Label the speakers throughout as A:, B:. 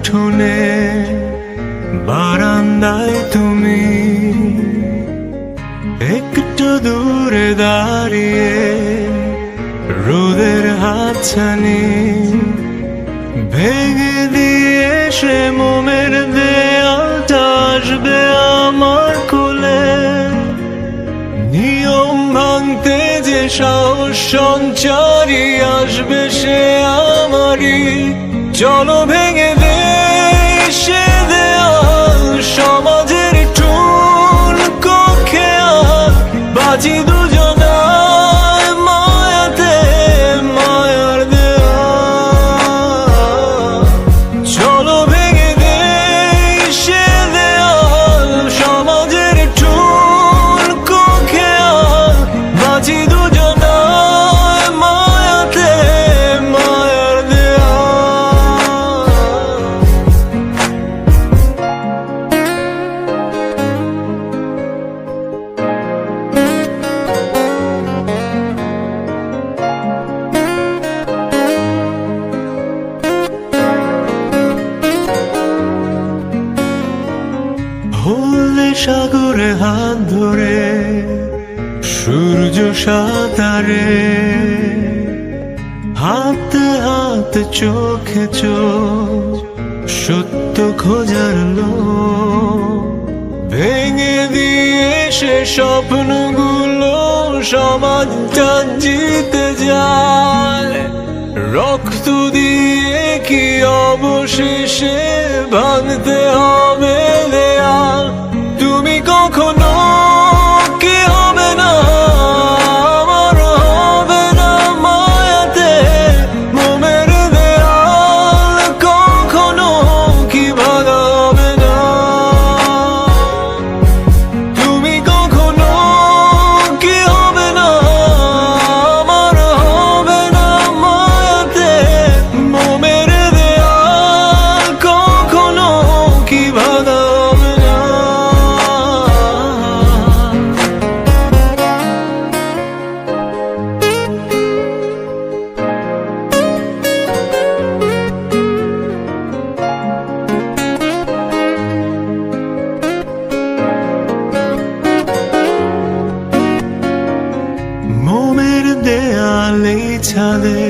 A: উঠোনে বারান্দায় তুমি একটু দূরে দাঁড়িয়ে রোদের হাতছানি ভেঙে দিয়ে সে মোমের দেয়ালটা আসবে আমার কোলে। নিয়ম ভাঙতে যে সাহস সঞ্চারী আসবে সে আমারই। চলো ভেঙে দে সে দেয়াল, সমাজের ঠুনকো খেয়াল, বাঁচি দুজনায় মায়াতে মায়ার দেয়াল। চলো ভেঙে দে সে দেয়াল, সমাজের ঠুনকো খেয়াল, বাঁচি দুজনায় মায়াতে মায়ার দেয়াল। হলে সাগরে হাত ধরে সূর্য সাঁতারে, হাতে হাত চোখে চোখ সত্য খোঁজার লোক। ভেঙে দিয়ে সে স্বপ্নগুলো সমাজটা জিতে যায়। রক্ত দিয়ে কি অবশেষে ভাঙতে হবে দেয়াল। তুমি কখনো কি হবে না আমার, হবে না মায়াতে মোমের দেয়াল, কখনো কি ভাঙা হবে না। তুমি কখনো কি হবে না আমার, হবে না মায়াতে মোমের দেয়াল, কখনো কি ভাঙা হবে না। মোমের দেয়ালে ছাদে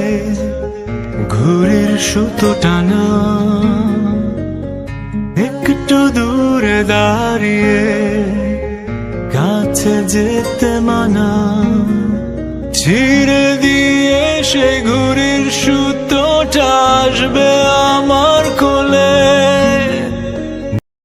A: ঘুরের সুতো টানা, একটু দূরে দাঁড়িয়ে কাছে যেতে মানা। ছিঁড়ে দিয়ে সে ঘুরের সুতোটা আসবে